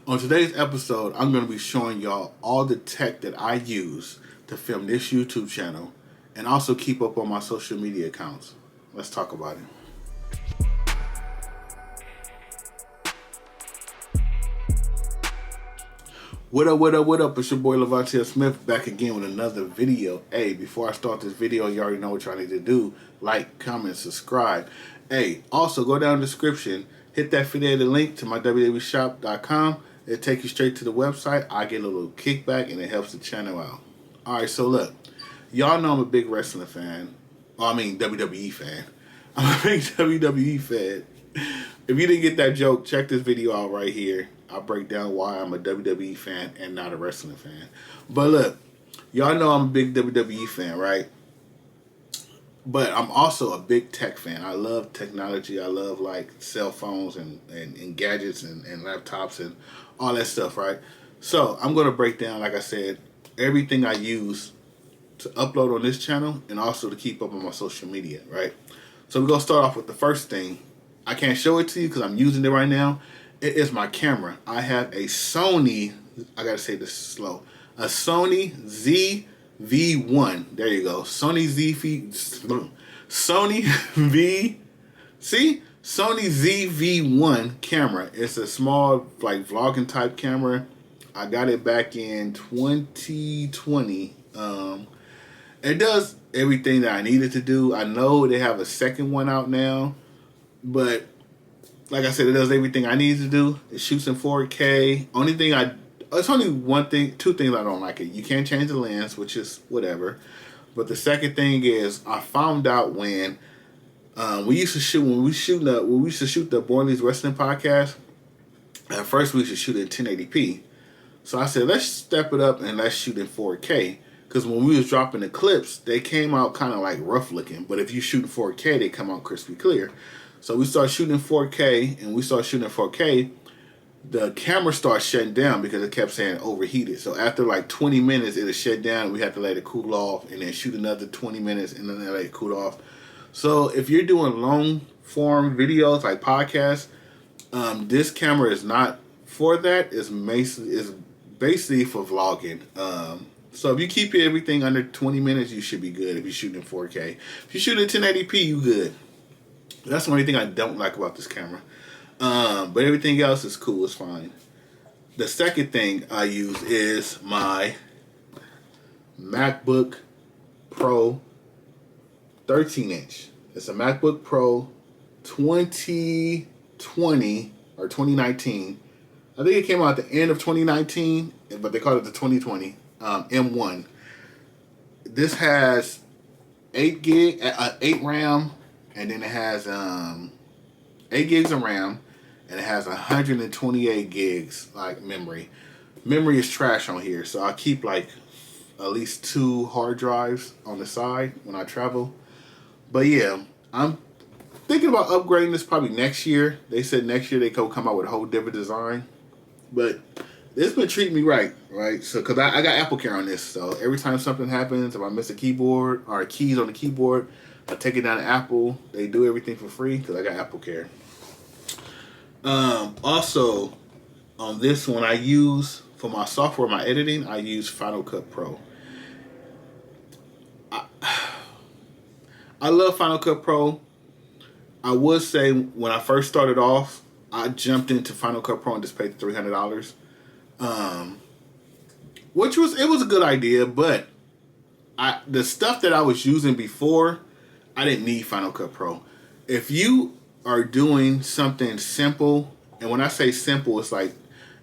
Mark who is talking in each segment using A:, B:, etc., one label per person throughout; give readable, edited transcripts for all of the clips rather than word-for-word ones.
A: On today's episode, I'm going to be showing y'all all the tech that I use to film this YouTube channel and also keep up on my social media accounts. Let's talk about it. What up? It's your boy Lavonte Smith back again with another video. Hey, before I start this video, you already know what y'all need to do. Like, comment, subscribe. Hey, also go down in the description, hit that affiliated link to my www.shop.com. It'll take you straight to the website. I get a little kickback and it helps the channel out. Alright, so look. Y'all know I'm a big wrestling fan. WWE fan. I'm a big WWE fan. If you didn't get that joke, check this video out right here. I'll break down why I'm a WWE fan and not a wrestling fan. But look, y'all know I'm a big WWE fan, right? But I'm also a big tech fan. I love technology. I love like cell phones and gadgets and laptops and all that stuff, right? So I'm going to break down, like I said, everything I use to upload on this channel and also to keep up on my social media, right? So we're going to start off with the first thing. I can't show it to you because I'm using it right now. It is my camera. I have a Sony, I got to say this slow, a Sony ZV-1. There you go. Sony ZV-1 camera. It's a small, like, vlogging type camera. I got it back in 2020. It does everything that I needed to do. I know they have a second one out now, but like I said, it does everything I need to do. It shoots in 4K. It's only two things I don't like it. You can't change the lens, which is whatever. But the second thing is, I found out when we used to shoot the Born Lee's Wrestling podcast. At first, we used to shoot in 1080p. So I said, let's step it up and let's shoot in 4K. Because when we was dropping the clips, they came out kind of like rough looking. But if you shoot in 4K, they come out crispy clear. So we started shooting 4K, and the camera started shutting down because it kept saying overheated. So after like 20 minutes, it'll shut down, and we have to let it cool off, and then shoot another 20 minutes, and then let it cool off. So if you're doing long form videos like podcasts, this camera is not for that. It's basically for vlogging. So if you keep everything under 20 minutes, you should be good if you're shooting in 4K. If you shoot in 1080p, you good. That's the only thing I don't like about this camera. But everything else is cool. It's fine. The second thing I use is my MacBook Pro 13-inch. It's a MacBook Pro 2020 or 2019. I think it came out at the end of 2019, but they called it the 2020 M1. This has 8 RAM. And then it has 8 gigs of RAM, and it has 128 gigs like memory. Memory is trash on here, so I keep like at least 2 hard drives on the side when I travel. But yeah, I'm thinking about upgrading this probably next year. They said next year they could come out with a whole different design. But it's been treating me right? So, because I got Apple Care on this, so every time something happens, if I miss a keyboard or keys on the keyboard, I take it down to Apple. They do everything for free because I got Apple Care. Also, on this one, I use, for my software, my editing, I use Final Cut Pro. I love Final Cut Pro. I would say when I first started off, I jumped into Final Cut Pro and just paid $300. Which was a good idea, but the stuff that I was using before, I didn't need Final Cut Pro. If you are doing something simple, and when I say simple, it's like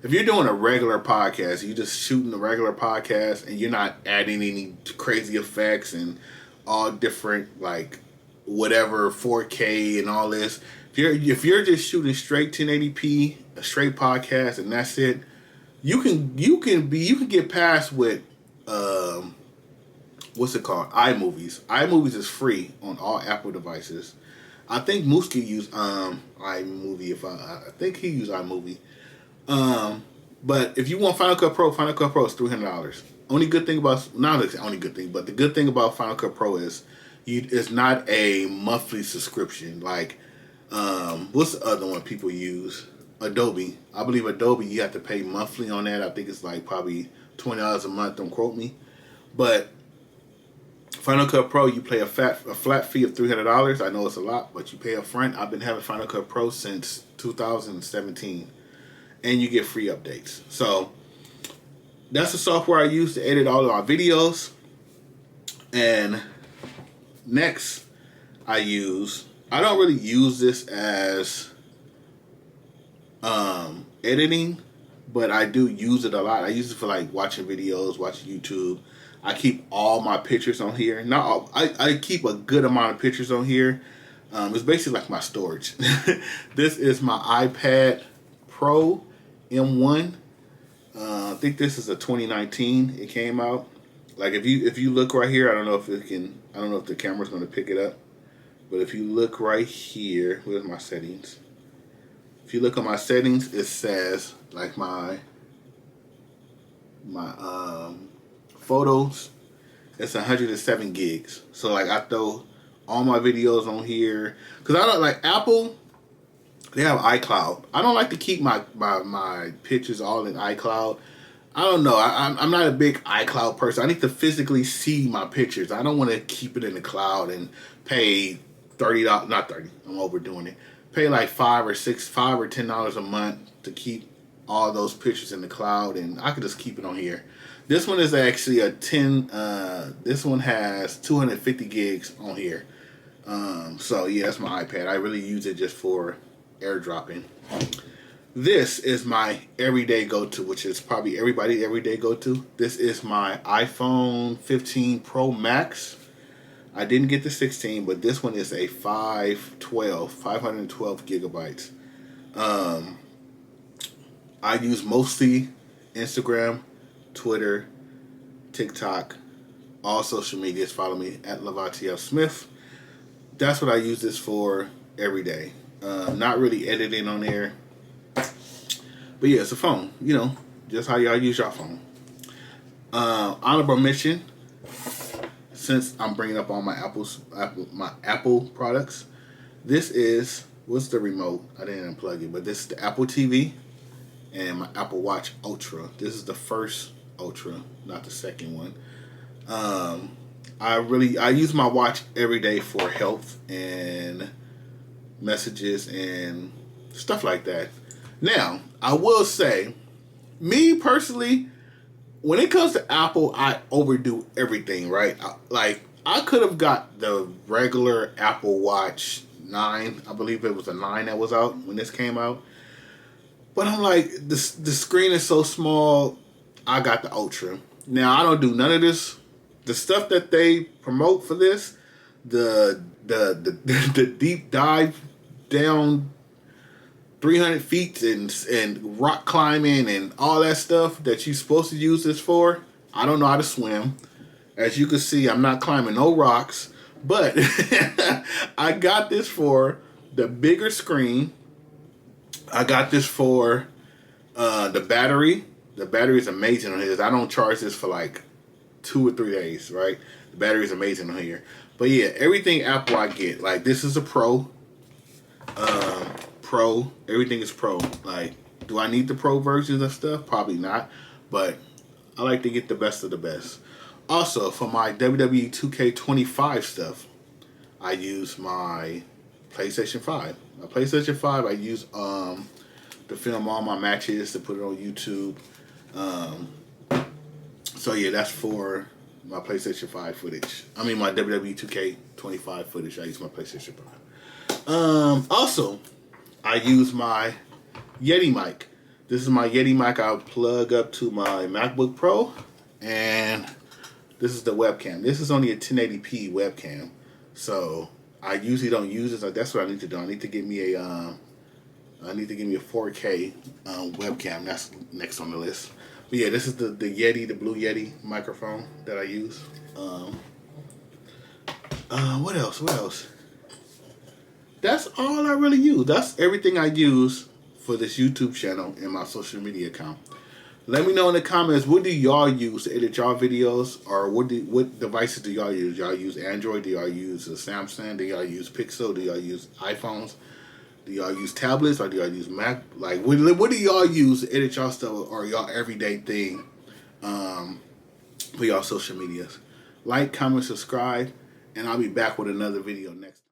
A: if you're doing a regular podcast, you're just shooting a regular podcast, and you're not adding any crazy effects and all different like whatever 4K and all this. If you're just shooting straight 1080p, a straight podcast, and that's it, you can get past with what's it called? iMovies. iMovies is free on all Apple devices. I think Mooski used iMovie. I think he used iMovie. But if you want Final Cut Pro is $300. Only good thing about the good thing about Final Cut Pro is it's not a monthly subscription like what's the other one people use? Adobe. I believe Adobe, you have to pay monthly on that. I think it's like probably $20 a month. Don't quote me. But Final Cut Pro, you pay a flat fee of $300. I know it's a lot, but you pay up front. I've been having Final Cut Pro since 2017, and you get free updates. So that's the software I use to edit all of my videos. And next, I don't really use this as editing, but I do use it a lot. I use it for like watching videos, watching YouTube. I keep all my pictures on here. Not all, I keep a good amount of pictures on here. It's basically like my storage. This is my iPad Pro M1. I think this is a 2019. It came out. Like if you look right here, I don't know if the camera's going to pick it up. But if you look right here, where's my settings? If you look at my settings, it says like my photos, it's 107 gigs. So like I throw all my videos on here because I don't like Apple. They have iCloud. I don't like to keep my pictures all in iCloud. I don't know. I'm not a big iCloud person. I need to physically see my pictures. I don't want to keep it in the cloud and pay $30. Not 30. I'm overdoing it. Pay like $5 or $10 a month to keep all those pictures in the cloud, and I could just keep it on here. This one is actually a 10. This one has 250 gigs on here. So yeah, that's my iPad. I really use it just for airdropping. This is my everyday go-to, which is probably everybody's everyday go-to. This is my iPhone 15 Pro Max. I didn't get the 16, but this one is a 512 gigabytes. I use mostly Instagram, Twitter, TikTok, all social medias. Follow me at Lavonte Smith. That's what I use this for every day. Not really editing on there. But yeah, it's a phone. You know, just how y'all use your phone. Honorable mention, since I'm bringing up all my Apple products, this is, what's the remote? I didn't unplug it, but this is the Apple TV and my Apple Watch Ultra. This is the first Ultra, not the second one. I use my watch every day for health and messages and stuff like that. Now, I will say, me personally, when it comes to Apple, I overdo everything, right? I could have got the regular Apple Watch 9. I believe it was a 9 that was out when this came out. But I'm like, the screen is so small, I got the Ultra. Now, I don't do none of this. The stuff that they promote for this, the deep dive down 300 feet and rock climbing and all that stuff that you're supposed to use this for, I don't know how to swim. As you can see, I'm not climbing no rocks. But I got this for the bigger screen. I got this for the battery. The battery is amazing on this. I don't charge this for like 2 or 3 days, right? The battery is amazing on here. But yeah, everything Apple I get. Like, this is a Pro. Everything is Pro. Like, do I need the Pro versions of stuff? Probably not. But I like to get the best of the best. Also, for my WWE 2K25 stuff, I use my PlayStation 5. My PlayStation 5 I use to film all my matches, to put it on YouTube. So yeah, that's for my PlayStation 5 footage. I mean my WWE 2K25 footage. I use my PlayStation 5. Also, I use my Yeti mic. This is my Yeti mic I plug up to my MacBook Pro, and this is the webcam. This is only a 1080p webcam, so I usually don't use this. That's what I need to do. I need to get me a 4K webcam. That's next on the list. But yeah, this is the Yeti, the Blue Yeti microphone that I use. What else? That's all I really use. That's everything I use for this YouTube channel and my social media account. Let me know in the comments, what do y'all use to edit y'all videos, or what devices do y'all use? Y'all use Android? Do y'all use a Samsung? Do y'all use Pixel? Do y'all use iPhones? Do y'all use tablets or do y'all use Mac? Like, what do y'all use to edit y'all stuff or y'all everyday thing for y'all social medias? Like, comment, subscribe, and I'll be back with another video next time.